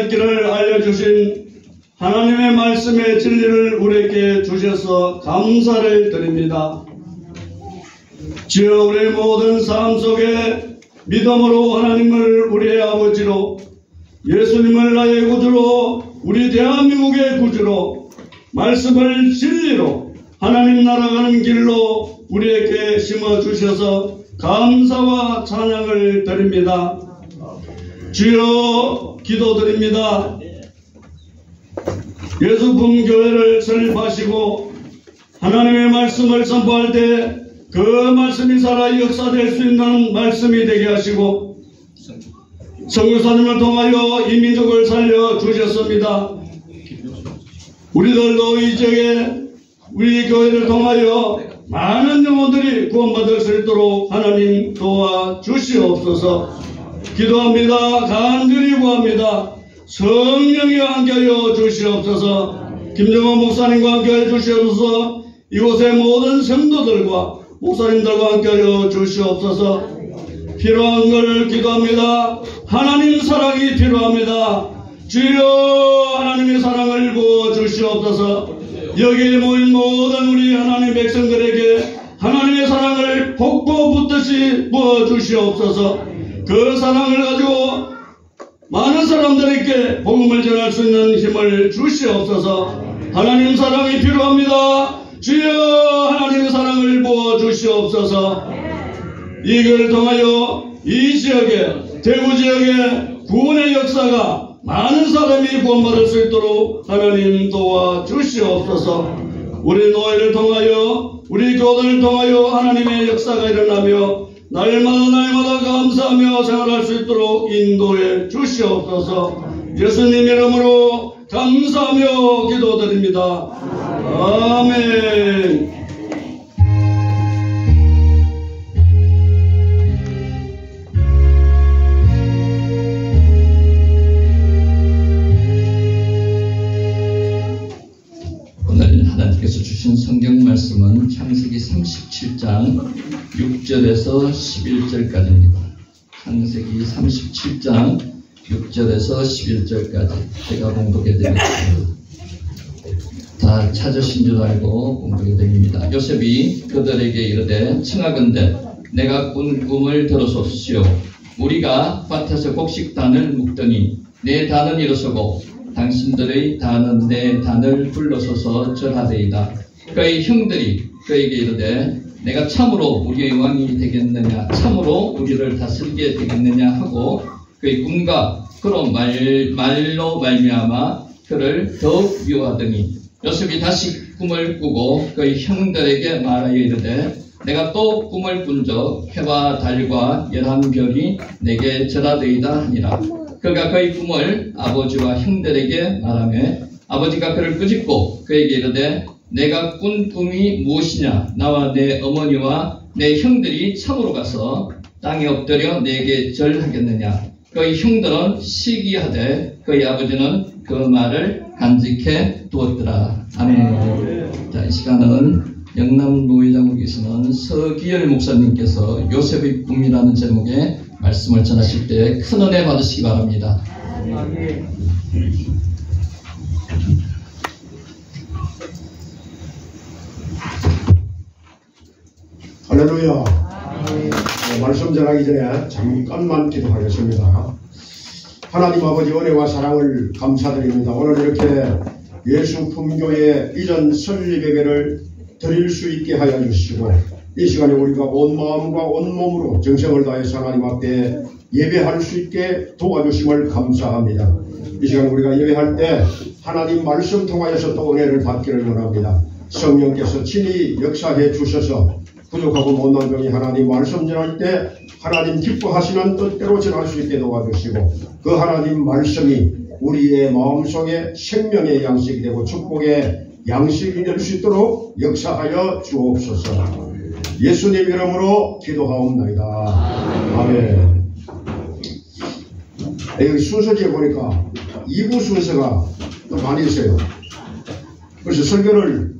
길을 알려주신 하나님의 말씀의 진리를 우리에게 주셔서 감사를 드립니다. 주여, 우리 모든 삶 속에 믿음으로 하나님을 우리의 아버지로, 예수님을 나의 구주로, 우리 대한민국의 구주로, 말씀을 진리로 하나님 나아가는 길로 우리에게 심어주셔서 감사와 찬양을 드립니다. 주여, 기도드립니다. 예수품교회를 설립하시고 하나님의 말씀을 선포할 때 그 말씀이 살아 역사될 수 있는 말씀이 되게 하시고, 선교사님을 통하여 이 민족을 살려주셨습니다. 우리들도 이 지역에 우리 교회를 통하여 많은 영혼들이 구원받을 수 있도록 하나님 도와주시옵소서. 기도합니다. 간절히 구합니다. 성령이 함께하여 주시옵소서. 김정원 목사님과 함께하여 주시옵소서. 이곳의 모든 성도들과 목사님들과 함께하여 주시옵소서. 필요한 걸 기도합니다. 하나님 사랑이 필요합니다. 주여, 하나님의 사랑을 부어 주시옵소서. 여기에 모인 모든 우리 하나님 백성들에게 하나님의 사랑을 폭포 붓듯이 부어 주시옵소서. 그 사랑을 가지고 많은 사람들에게 복음을 전할 수 있는 힘을 주시옵소서. 하나님 사랑이 필요합니다. 주여, 하나님의 사랑을 부어 주시옵소서. 이걸 통하여 이 지역에, 대구 지역에 구원의 역사가 많은 사람이 구원받을 수 있도록 하나님 도와주시옵소서. 우리 노예를 통하여, 우리 교단을 통하여 하나님의 역사가 일어나며 날마다 감사하며 생활할 수 있도록 인도해 주시옵소서. 예수님 이름으로 감사하며 기도드립니다. 아멘. 오늘 하나님께서 주신 성경 말씀은 창세기 37장 6절에서 11절까지입니다. 창세기 37장 6절에서 11절까지 제가 봉독해 드리겠습니다. 다 찾으신 줄 알고 봉독해 드립니다. 요셉이 그들에게 이르되 청하건대 내가 꾼 꿈을 들어소시오. 우리가 밭에서 곡식단을 묶더니 내 단은 일어서고 당신들의 단은 내 단을 불러서서 절하되이다. 그의 형들이 그에게 이르되 내가 참으로 우리의 왕이 되겠느냐, 참으로 우리를 다스리게 되겠느냐 하고 그의 꿈과 그런 말로 말미암아 그를 더욱 미워하더니 요셉이 다시 꿈을 꾸고 그의 형들에게 말하여 이르되 내가 또 꿈을 꾼적 해와 달과 11별이 내게 절하되이다 하니라. 그가 그의 꿈을 아버지와 형들에게 말하며 아버지가 그를 꾸짖고 그에게 이르되 내가 꾼 꿈이 무엇이냐? 나와 내 어머니와 내 형들이 참으로 가서 땅에 엎드려 내게 절하겠느냐? 그의 형들은 시기하되 그의 아버지는 그 말을 간직해 두었더라. 아멘. 자, 이 시간은 영남 노회장국에서는 서기열 목사님께서 요셉의 꿈이라는 제목의 말씀을 전하실 때 큰 은혜 받으시기 바랍니다. 할렐루야. 말씀 전하기 전에 잠깐만 기도하겠습니다. 하나님 아버지 은혜와 사랑을 감사드립니다. 오늘 이렇게 예수품교회 이전 설립예배를 드릴 수 있게 하여 주시고 이 시간에 우리가 온 마음과 온 몸으로 정성을 다해서 하나님 앞에 예배할 수 있게 도와주심을 감사합니다. 이 시간 우리가 예배할 때 하나님 말씀 통하여서 또 은혜를 받기를 원합니다. 성령께서 친히 역사해 주셔서 부족하고 못난 종이 하나님 말씀 전할 때 하나님 기뻐하시는 뜻대로 전할 수 있게 도와주시고 그 하나님 말씀이 우리의 마음속에 생명의 양식이 되고 축복의 양식이 될 수 있도록 역사하여 주옵소서. 예수님 이름으로 기도하옵나이다. 아멘. 여기 순서지에 보니까 2부 순서가 또 많이 있어요. 그래서 설교를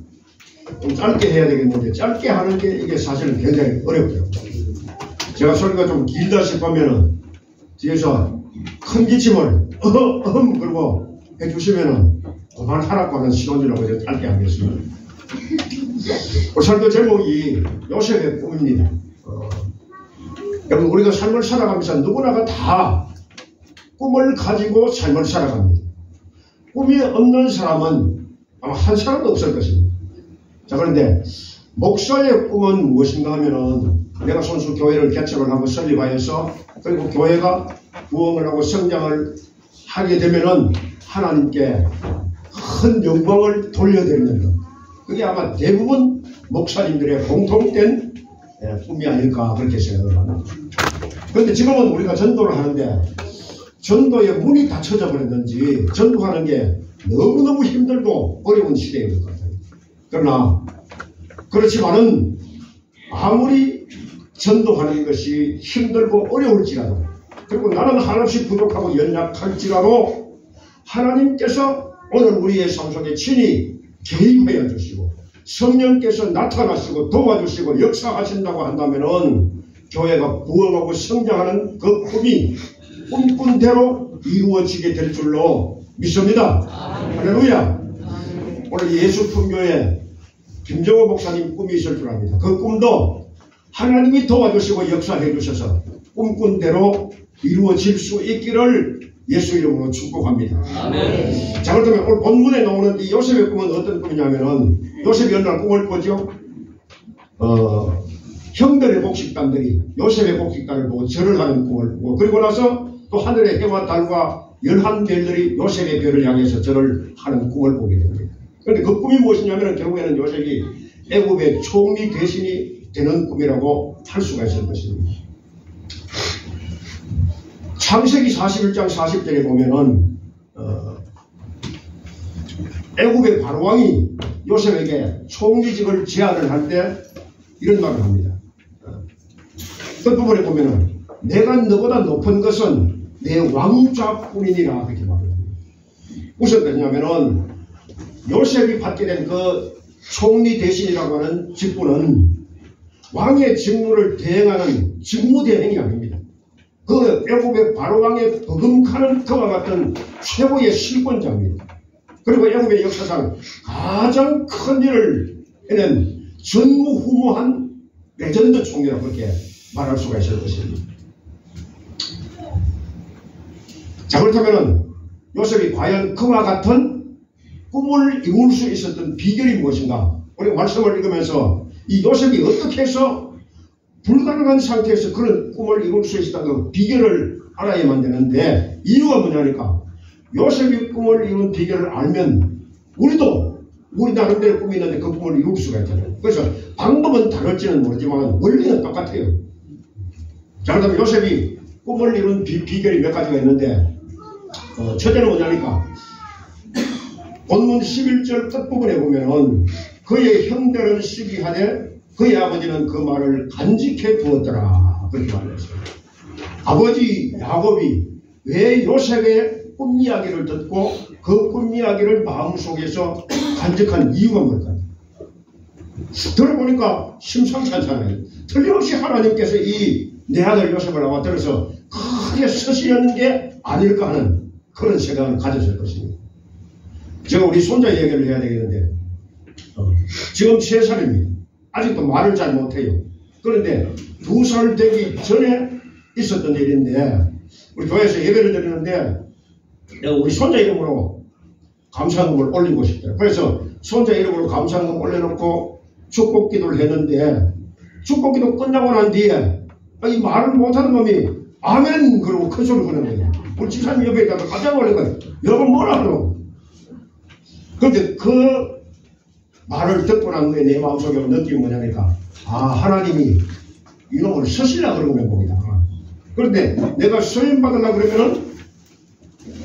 좀 짧게 해야 되겠는데 짧게 하는 게 이게 사실은 굉장히 어렵죠. 제가 설교가 좀 길다 싶으면은 뒤에서 큰 기침을 그러고 해주시면은 그만하라고 하는 신혼이라고 이렇게 짧게 하겠습니다. 오늘 설교 제목이 요셉의 꿈입니다. 여러분, 우리가 삶을 살아가면서 누구나가 다 꿈을 가지고 삶을 살아갑니다. 꿈이 없는 사람은 아마 한 사람도 없을 것입니다. 자, 그런데 목사의 꿈은 무엇인가 하면은 내가 손수 교회를 개척을 하고 설립하여서 그리고 교회가 부흥을 하고 성장을 하게 되면은 하나님께 큰 영광을 돌려드리는 것. 그게 아마 대부분 목사님들의 공통된 꿈이 아닐까 그렇게 생각을 합니다. 그런데 지금은 우리가 전도를 하는데 전도의 문이 닫혀져 버렸는지 전도하는 게 너무너무 힘들고 어려운 시대인 것 같아요. 그러나 그렇지만은 아무리 전도하는 것이 힘들고 어려울지라도 그리고 나는 한없이 부족하고 연약할지라도 하나님께서 오늘 우리의 삶 속에 친히 개입하여 주시고 성령께서 나타나시고 도와주시고 역사하신다고 한다면은 교회가 부흥하고 성장하는 그 꿈이 꿈꾼 대로 이루어지게 될 줄로 믿습니다. 할렐루야. 오늘 예수품교회 김정호 목사님 꿈이 있을 줄 압니다. 그 꿈도 하나님이 도와주시고 역사해 주셔서 꿈꾼 대로 이루어질 수 있기를 예수 이름으로 축복합니다. 아멘. 자, 그렇다면 오늘 본문에 나오는 이 요셉의 꿈은 어떤 꿈이냐면은 요셉이 어느 날 꿈을 꾸죠. 형들의 복식단들이 요셉의 복식단을 보고 절을 하는 꿈을 꾸고 그리고 나서 또 하늘의 해와 달과 11별들이 요셉의 별을 향해서 절을 하는 꿈을 꾸게 됩니다. 그런데 그 꿈이 무엇이냐면 결국에는 요셉이 애굽의 총리 대신이 되는 꿈이라고 할 수가 있을 것입니다. 창세기 41장 40절에 보면은 애굽의 바로왕이 요셉에게 총리직을 제안을 할 때 이런 말을 합니다. 끝부분에 보면은 내가 너보다 높은 것은 내 왕좌뿐이니라 그렇게 말을 합니다. 무슨 뜻이냐면은 요셉이 받게 된 그 총리 대신이라고 하는 직분은 왕의 직무를 대행하는 직무대행이 아닙니다. 그 애굽의 바로왕의 버금가는 그와 같은 최고의 실권자입니다. 그리고 애굽의 역사상 가장 큰 일을 해낸 전무후무한 레전드 총리라고 그렇게 말할 수가 있을 것입니다. 자, 그렇다면 요셉이 과연 그와 같은 꿈을 이룰 수 있었던 비결이 무엇인가? 우리가 말씀을 읽으면서 이 요셉이 어떻게 해서 불가능한 상태에서 그런 꿈을 이룰 수 있었다는 그 비결을 알아야만 되는데 이유가 뭐냐니까 요셉이 꿈을 이룬 비결을 알면 우리도 우리 나름대로 꿈이 있는데 그 꿈을 이룰 수가 있잖아요. 그래서 방법은 다를지는 모르지만 원리는 똑같아요. 자, 그렇다면 요셉이 꿈을 이룬 비결이 몇 가지가 있는데 첫째는 뭐냐니까 본문 11절 끝부분에 보면은 그의 형들은 시기하되 그의 아버지는 그 말을 간직해 두었더라 그렇게 말했어요. 아버지 야곱이 왜 요셉의 꿈 이야기를 듣고 그 꿈 이야기를 마음속에서 간직한 이유가 뭘까요? 들어보니까 심상치 않잖아요. 틀림없이 하나님께서 이 내 아들 요셉을 아마 들어서 크게 쓰시려는 게 아닐까 하는 그런 생각을 가졌을 것입니다. 제가 우리 손자 얘기를 해야 되겠는데 지금 3살입니다. 아직도 말을 잘 못해요. 그런데 2살 되기 전에 있었던 일인데 우리 교회에서 예배를 드리는데 내가 우리 손자 이름으로 감사금을 올리고 싶어요. 그래서 손자 이름으로 감사금 올려놓고 축복기도를 했는데 축복기도 끝나고 난 뒤에 이 말을 못하는 놈이 아멘 그러고 큰 소리 하는 거예요. 우리 집사님 옆에 있다가 깜짝 놀란 거예요. 여러분 뭐라 그러고. 그런데 그 말을 듣고 난 후에 내 마음속에 느낌이 뭐냐니까 하나님이 이놈을 쓰시려고 그러는 겁니다. 그런데 내가 소임 받으려고 그러면은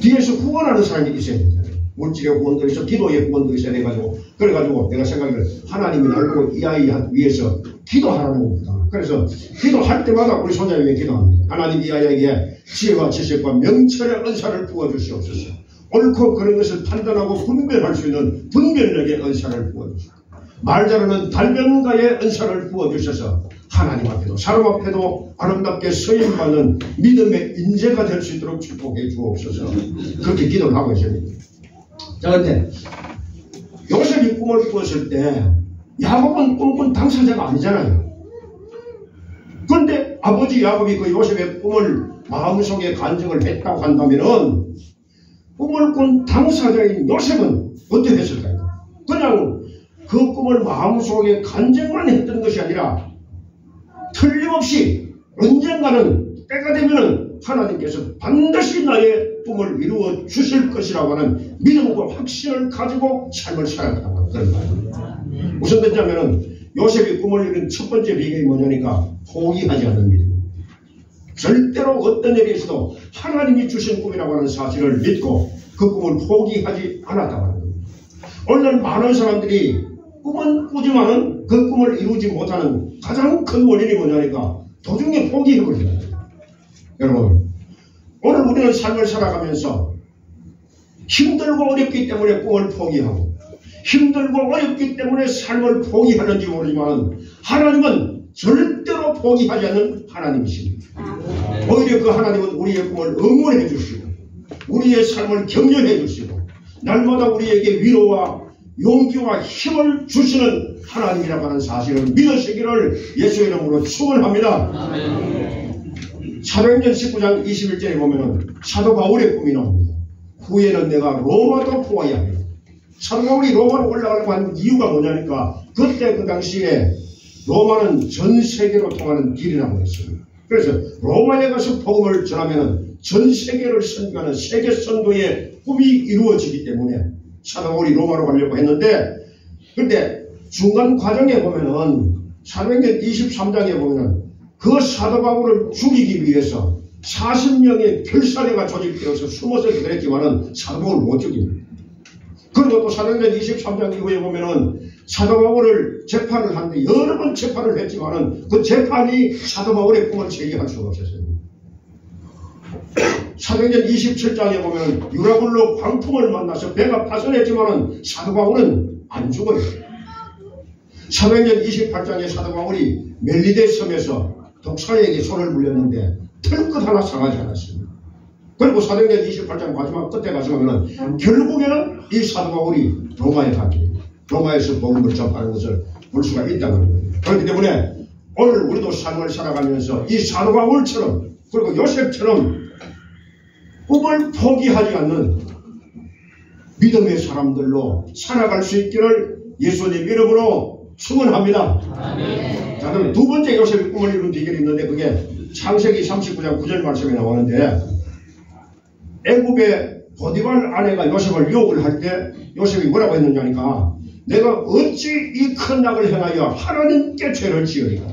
뒤에서 후원하는 사람이 있어야 되잖아요. 물질의 후원도 있어, 기도의 후원도 있어야 돼가지고 그래가지고 내가 생각을 하나님이 나를 이 아이 위해서 기도하라는 겁니다. 그래서 기도할 때마다 우리 손자님이 기도합니다. 하나님 이 아이에게 지혜와 지식과 명철의 은사를 부어주시옵소서. 옳고 그런 것을 판단하고 분별할 수 있는 분별력의 은사를 부어주시고 말 잘하는 달변가의 은사를 부어주셔서 하나님 앞에도 사람 앞에도 아름답게 서임받는 믿음의 인재가 될 수 있도록 축복해 주옵소서. 그렇게 기도를 하고 있습니다. 자, 근데 요셉이 꿈을 꾸었을 때 야곱은 꿈꾼 당사자가 아니잖아요. 그런데 아버지 야곱이 그 요셉의 꿈을 마음속에 간증을 했다고 한다면은 꿈을 꾼 당사자인 요셉은 어떻게 했을까요? 그냥 그 꿈을 마음속에 간증만 했던 것이 아니라 틀림없이 언젠가는 때가 되면은 하나님께서 반드시 나의 꿈을 이루어 주실 것이라고 하는 믿음과 확신을 가지고 삶을 살아갔다고 그런 말입니다. 무슨 뜻이냐면은 요셉이 꿈을 이룬 첫 번째 비결이 뭐냐니까 포기하지 않는 믿음입니다. 절대로 어떤 일이 있어도 하나님이 주신 꿈이라고 하는 사실을 믿고 그 꿈을 포기하지 않았다고 하는 겁니다. 오늘 많은 사람들이 꿈은 꾸지만은 그 꿈을 이루지 못하는 가장 큰 원인이 뭐냐니까 도중에 포기해버립니다. 여러분, 오늘 우리는 삶을 살아가면서 힘들고 어렵기 때문에 꿈을 포기하고 힘들고 어렵기 때문에 삶을 포기하는지 모르지만 하나님은 절대로 포기하지 않는 하나님이십니다. 오히려 그 하나님은 우리의 꿈을 응원해 주시고 우리의 삶을 격려해 주시고 날마다 우리에게 위로와 용기와 힘을 주시는 하나님이라고 하는 사실을 믿으시기를 예수의 이름으로 축원합니다. 사도행전 19장 21절에 보면은 사도 바울의 꿈이 나옵니다. 후에는 내가 로마도 보아야 합니다. 사도 바울이 로마로 올라가려고 하는 이유가 뭐냐니까 그때 그 당시에 로마는 전 세계로 통하는 길이라고 했습니다. 그래서 로마에 가서 복음을 전하면은 전 세계를 선교하는 세계 선도의 꿈이 이루어지기 때문에 사도 바울이 로마로 가려고 했는데, 근데 중간 과정에 보면은 사도행전 23장에 보면은 그 사도 바울을 죽이기 위해서 40명의 별사대가 조직되어서 숨어서 그랬지만은 사도 바울을 못 죽입니다. 그리고 또 사도행전 23장 이후에 보면은 사도 바울을 재판을 하는데 여러 번 재판을 했지만은 그 재판이 사도 바울의 꿈을 제기할 수가 없었어요. 사도행전 27장에 보면 유라굴로 광풍을 만나서 배가 파손했지만은 사도 바울은 안 죽어요. 사도행전 28장에 사도 바울이 멜리데 섬에서 독사에게 손을 물렸는데 털끝 하나 상하지 않았습니다. 그리고 사도행전 28장 마지막 끝에 가서 보면 결국에는 이 사도 바울이 로마에 가게 됩니다. 로마에서 복음을 전하는 것을 볼 수가 있다는 거예요. 그렇기 때문에 오늘 우리도 삶을 살아가면서 이 사도 바울처럼 그리고 요셉처럼 꿈을 포기하지 않는 믿음의 사람들로 살아갈 수 있기를 예수님 이름으로 축원합니다. 자, 그럼 두 번째 요셉이 꿈을 이룬 비결이 있는데 그게 창세기 39장 9절 말씀에 나오는데 애굽의 보디발 아내가 요셉을 유혹을 할 때 요셉이 뭐라고 했느냐니까 내가 어찌 이 큰 악을 행하여 하나님께 죄를 지으리까.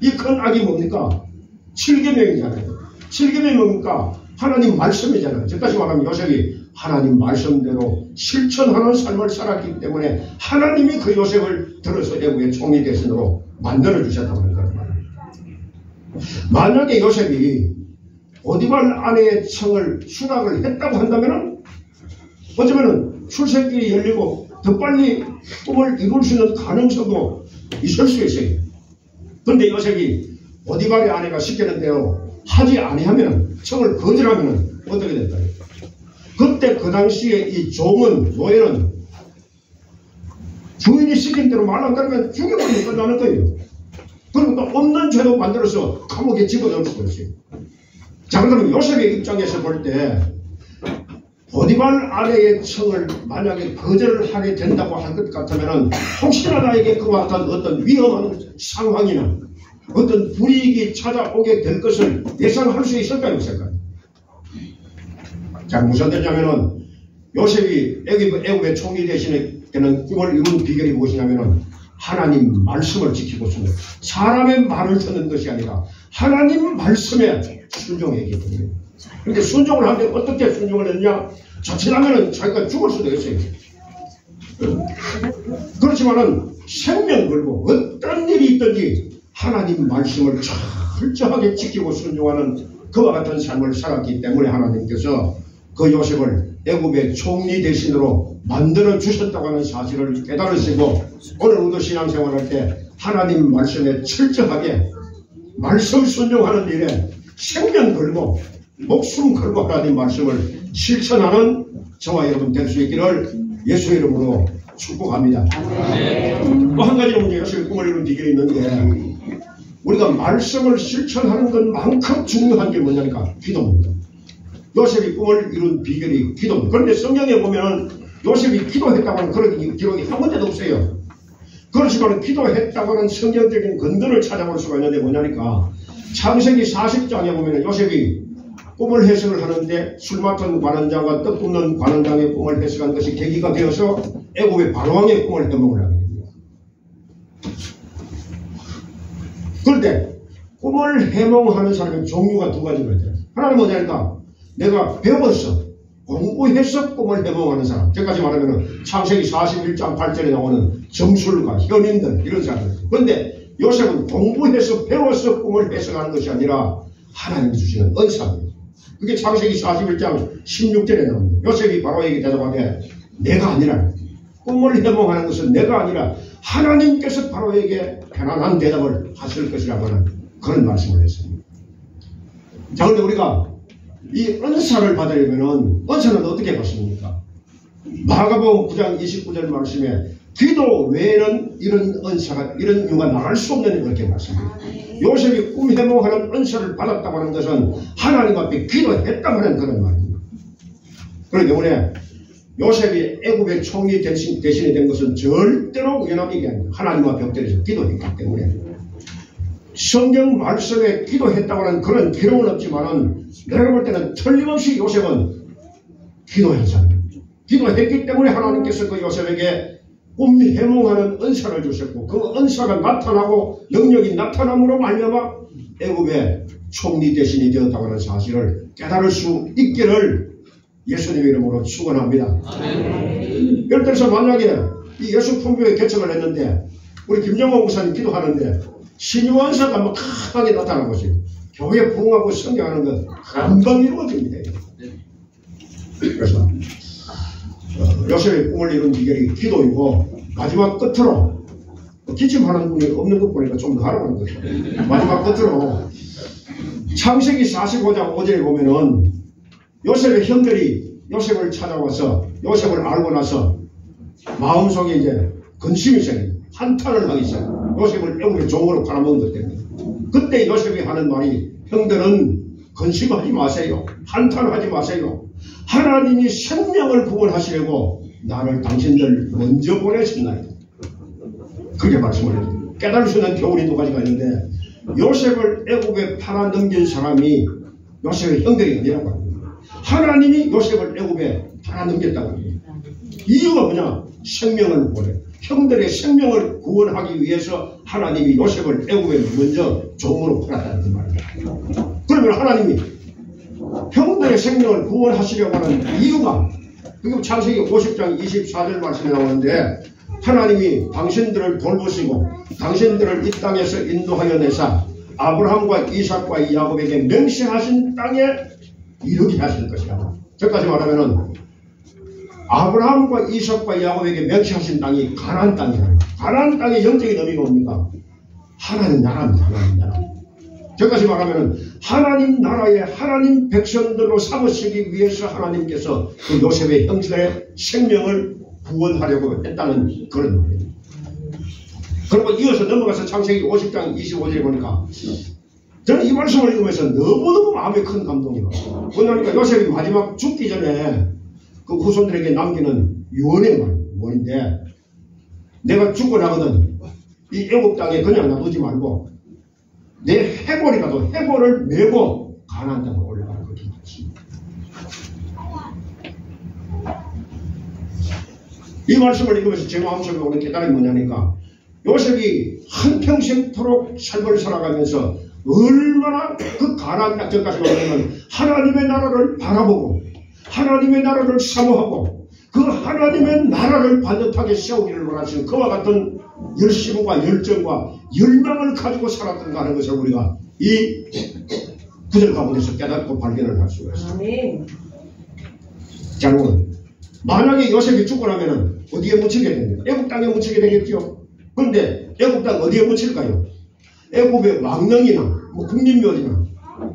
이 큰 악이 뭡니까? 7계명이잖아요. 7계명이 뭡니까? 하나님 말씀이잖아요. 즉다시 말하면 요셉이 하나님 말씀대로 실천하는 삶을 살았기 때문에 하나님이 그 요셉을 들어서 애국의 총리 대신으로 만들어 주셨다고 하는 거예요. 만약에 요셉이 보디발 아내의 청을 수락을 했다고 한다면은 어쩌면은 출생길이 열리고 더 빨리 꿈을 이룰 수 있는 가능성도 있을 수 있어요. 그런데 요셉이 보디발의 아내가 시키는 대로 하지 아니하면 청을 거절하면 어떻게 될까요? 그때 그 당시에 이 종은 노예는 주인이 시킨 대로 말 안 들으면 죽여버리면 끝나는 거예요. 그리고 또 없는 죄도 만들어서 감옥에 집어넣을 수가 있어요. 자, 그러면 요셉의 입장에서 볼 때 보디발 아내의 청을 만약에 거절을 하게 된다고 할 것 같으면 혹시나 나에게 그와 같은 어떤 위험한 상황이나 어떤 불이익이 찾아오게 될 것을 예상할 수 있을까요? 없을까요? 자, 무슨 뜻이냐면은 요셉이 애굽의 총리 대신에 되는 꿈을 이룬 비결이 무엇이냐면은 하나님 말씀을 지키고 있습니다. 사람의 말을 듣는 것이 아니라 하나님 말씀에 순종했기 때문에. 그런데 순종을 하는데 어떻게 순종을 했냐? 자칫하면은 자기가 죽을 수도 있어요. 그렇지만은 생명 걸고 어떤 일이 있든지 하나님 말씀을 철저하게 지키고 순종하는 그와 같은 삶을 살았기 때문에 하나님께서 그 요셉을 애굽의 총리 대신으로 만들어 주셨다고 하는 사실을 깨달으시고 오늘 우리도 신앙생활할 때 하나님 말씀에 철저하게 말씀 순종하는 일에 생명 걸고 목숨 걸고 하나님 말씀을 실천하는 저와 여러분 될 수 있기를 예수 이름으로 축복합니다. 또 한 가지 문제 요셉이 꿈을 이룬 비결이 있는데 우리가 말씀을 실천하는 것만큼 중요한 게 뭐냐니까 기도입니다. 요셉이 꿈을 이룬 비결이 기도입니다. 그런데 성경에 보면 요셉이 기도했다고 하는 그런 기록이 한 군데도 없어요. 그렇지만 기도했다고 하는 성경적인 근거를 찾아볼 수가 있는데 뭐냐니까 창세기 40장에 보면 요셉이 꿈을 해석을 하는데 술 맡은 관원장과 떡 굽는 관원장의 꿈을 해석한 것이 계기가 되어서 애굽의 바로왕의 꿈을 해몽을 하게 됩니다. 그런데 꿈을 해몽하는 사람의 종류가 두 가지가 있어요. 하나는 뭐냐니까 내가 배웠어. 공부해서 꿈을 해몽하는 사람. 저까지 말하면 창세기 41장 8절에 나오는 점술가, 현인들 이런 사람들. 그런데 요셉은 공부해서 배워서 꿈을 해석하는 것이 아니라 하나님이 주시는 은사입니다. 그게 창세기 41장 16절에 나옵니다. 요셉이 바로에게 대답하되 내가 아니라 꿈을 해몽하는 것은 내가 아니라 하나님께서 바로에게 편안한 대답을 하실 것이라고 하는 그런 말씀을 했습니다. 자, 그런데 우리가 이 은사를 받으려면 은사는 어떻게 받습니까? 마가복음 9장 29절 말씀에 기도 외에는 이런 은사가 이런 이유가 나갈 수 없는 그렇게 말씀합니다. 요셉이 꿈 해몽하는 은사를 받았다고 하는 것은 하나님 앞에 기도했다고 하는 그런 말입니다. 그렇기 때문에 요셉이 애굽의 총리 대신이 된 것은 절대로 우연한 일이 아닙니다. 하나님 앞에 엎드려서 기도했기 때문에 성경 말씀에 기도했다고 하는 그런 기록은 없지만은 내가 볼 때는 틀림없이 요셉은 기도한 사람입니다. 기도했기 때문에 하나님께서 그 요셉에게 꿈 해몽하는 은사를 주셨고 그 은사가 나타나고 능력이 나타남으로 말미암아 애굽의 총리 대신이 되었다고 하는 사실을 깨달을 수 있기를 예수님의 이름으로 축원합니다. 예를 들어서 만약에 이 예수 품교회 개척을 했는데 우리 김정호 목사님 기도하는데 신유한사가 뭐 강하게 나타난 것이에요. 교회 부흥하고 성장하는 것 금방 이루어집니다. 그래서 요셉의 꿈을 이룬 비결이 기도이고 마지막 끝으로 기침하는 분이 없는 것 보니까 좀 더 하라는 거죠. 마지막 끝으로 창세기 45장 5절에 보면은 요셉의 형들이 요셉을 찾아와서 요셉을 알고 나서 마음속에 이제 근심이 생깁니다. 한탄을 하기 시작합니다. 요셉을 애굽의 종으로 팔아먹은 것 때문에. 그때 요셉이 하는 말이 형들은 근심하지 마세요. 한탄하지 마세요. 하나님이 생명을 구원하시려고 나를 당신들 먼저 보내셨나이다. 그렇게 말씀을 해요. 깨달을 수 있는 교훈이 두 가지가 있는데 요셉을 애굽에 팔아 넘긴 사람이 요셉의 형들이 아니라고 합니다. 하나님이 요셉을 애굽에 팔아 넘겼다고 합니다. 이유가 뭐냐? 생명을 보내. 형들의 생명을 구원하기 위해서 하나님이 요셉을 애굽에 먼저 종으로 팔았다는 그 말입니다. 그러면 하나님이 형들의 생명을 구원하시려고 하는 이유가 그게 창세기 50장 24절 말씀에 나오는데 하나님이 당신들을 돌보시고 당신들을 이 땅에서 인도하여 내사 아브라함과 이삭과 야곱에게 맹세하신 땅에 이르게 하실 것이다. 저까지 말하면은 아브라함과 이삭과 야곱에게 맹세하신 땅이 가나안 땅이라. 가나안 땅의 영적인 의미가 뭡니까? 하나님 나라입니다. 하나님 나라. 저까지 말하면은 하나님 나라의 하나님 백성들로 삼으시기 위해서 하나님께서 그 요셉의 형제의 생명을 구원하려고 했다는 그런 말입니다. 그리고 이어서 넘어가서 창세기 50장 25절에 보니까 저는 이 말씀을 읽으면서 너무너무 마음에 큰 감동이 왔어요. 그러니까 요셉이 마지막 죽기 전에 그 후손들에게 남기는 유언의 말인데 내가 죽고 나거든 이 애굽 땅에 그냥 놔두지 말고 내 해골이라도 해골을 메고 가나안 땅으로 올라가는 것이 맞습니다. 이 말씀을 읽으면서 제 마음속에 오는 깨달음이 뭐냐니까 요셉이 한평생토록 삶을 살아가면서 얼마나 그 가나안 땅까지 오면 하나님의 나라를 바라보고 하나님의 나라를 사모하고 그 하나님의 나라를 반듯하게 세우기를 원하시는 그와 같은 열심과 열정과 열망을 가지고 살았던가 하는 것을 우리가 이 구절 가운데서 깨닫고 발견을 할 수가 있습니다. 자, 여러분 만약에 요셉이 죽고 나면 어디에 묻히게 됩니까? 애굽 땅에 묻히게 되겠죠. 그런데 애굽 땅 어디에 묻힐까요? 애굽의 왕릉이나 뭐 국립묘지나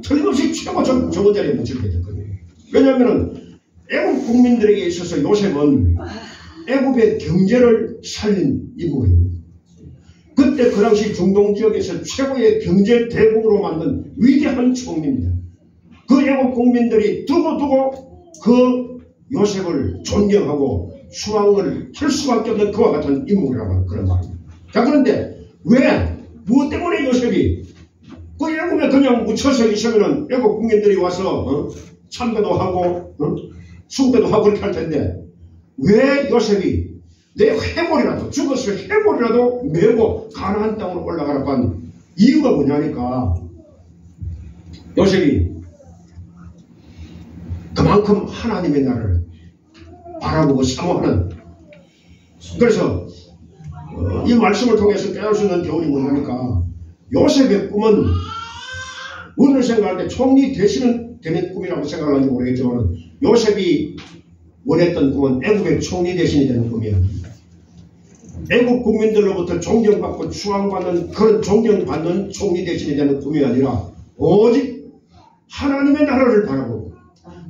틀림없이 최고 좋은 자리에 묻히게 됐거든요. 왜냐하면 애굽 국민들에게 있어서 요셉은 애굽의 경제를 살린 인물입니다. 그때 그 당시 중동 지역에서 최고의 경제 대국으로 만든 위대한 총리입니다. 그 애굽 국민들이 두고두고 그 요셉을 존경하고 수왕을 할 수밖에 없는 그와 같은 인물이라고 하는 그런 말입니다. 자, 그런데 왜? 무엇 때문에 요셉이 그 애굽에 그냥 묻혀서 있으면은 애굽 국민들이 와서 참배도 하고 숭배도 하고 그렇게 할 텐데 왜 요셉이 내 해골이라도 죽었을 해골이라도 메고 가나안 땅으로 올라가라고 한 이유가 뭐냐니까 요셉이 그만큼 하나님의 나라를 바라보고 사모하는 그래서 이 말씀을 통해서 깨달을 수 있는 교훈이 뭐냐니까 요셉의 꿈은 우리는 생각할 때 총리 되는 꿈이라고 생각하는지 모르겠지만 요셉이 원했던 꿈은 애굽의 총리 대신이 되는 꿈이야. 애굽 국민들로부터 존경받고 추앙받는 그런 존경받는 총리 대신이 되는 꿈이 아니라 오직 하나님의 나라를 바라보고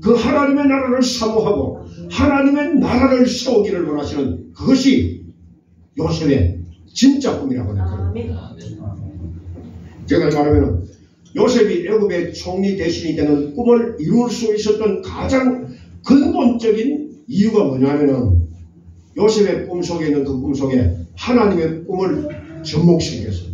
그 하나님의 나라를 사모하고 하나님의 나라를 세우기를 원하시는 그것이 요셉의 진짜 꿈이라고 생각합니다. 제가 말하면 요셉이 애굽의 총리 대신이 되는 꿈을 이룰 수 있었던 가장 근본적인 이유가 뭐냐면은 요셉의 꿈속에 있는 그 꿈속에 하나님의 꿈을 접목시켜서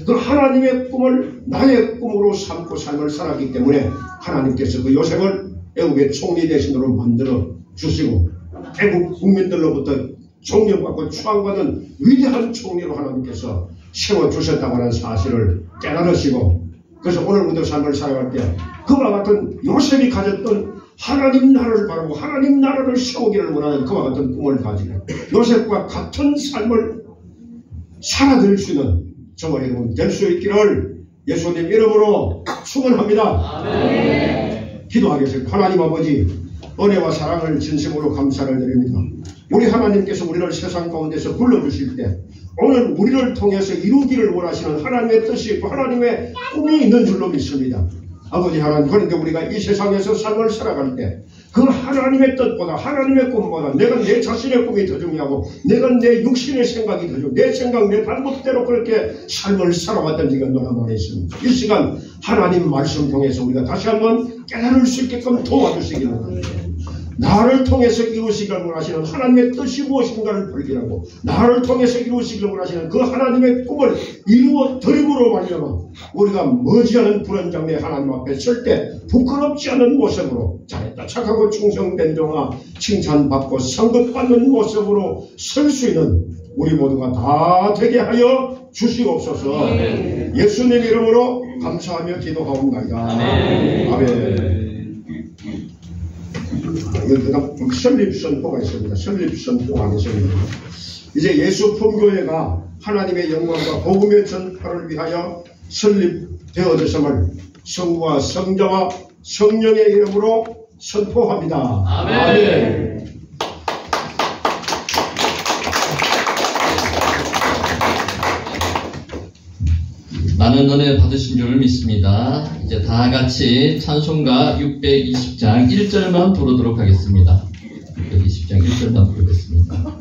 그 하나님의 꿈을 나의 꿈으로 삼고 삶을 살았기 때문에 하나님께서 그 요셉을 애굽의 총리 대신으로 만들어 주시고 애굽 국민들로부터 존경받고 추앙받는 위대한 총리로 하나님께서 세워주셨다고 하는 사실을 깨달으시고 그래서 오늘 우리들 삶을 살아갈 때 그와 같은 요셉이 가졌던 하나님 나라를 바라고 하나님 나라를 세우기를 원하는 그와 같은 꿈을 가지고 요셉과 같은 삶을 살아드릴 수 있는 저와 여러분 될 수 있기를 예수님 이름으로 축원합니다. 아멘. 기도하겠습니다. 하나님 아버지 은혜와 사랑을 진심으로 감사를 드립니다. 우리 하나님께서 우리를 세상 가운데서 불러주실 때 오늘 우리를 통해서 이루기를 원하시는 하나님의 뜻이 있고 하나님의 꿈이 있는 줄로 믿습니다. 아버지 하나님, 그런데 우리가 이 세상에서 삶을 살아갈 때 그 하나님의 뜻보다 하나님의 꿈보다 내가 내 자신의 꿈이 더 중요하고 내가 내 육신의 생각이 더 중요하고 내 생각 내 방법대로 그렇게 삶을 살아왔던 지가 너나 많이 있습니다. 이 시간 하나님 말씀 통해서 우리가 다시 한번 깨달을 수 있게끔 도와주시기를 바랍니다. 나를 통해서 이루시기를 원하시는 하나님의 뜻이 무엇인가를 발견하고 나를 통해서 이루시기를 원하시는 그 하나님의 꿈을 이루어 드림으로 말미암아 우리가 머지않은 불안장래 하나님 앞에 설 때 부끄럽지 않은 모습으로 잘했다 착하고 충성된 종아 칭찬받고 상급받는 모습으로 설 수 있는 우리 모두가 다 되게 하여 주시옵소서. 아멘. 예수님 이름으로 감사하며 기도하옵나이다. 아멘. 아멘. 그다음 설립선포가 있습니다. 설립선포 하겠습니다. 이제 예수 품교회가 하나님의 영광과 복음의 전파를 위하여 설립되어졌음을 성부와 성자와 성령의 이름으로 선포합니다. 아멘. 아멘. 많은 은혜 받으신 줄 믿습니다. 이제 다 같이 찬송가 620장 1절만 부르도록 하겠습니다. 620장 1절만 부르겠습니다.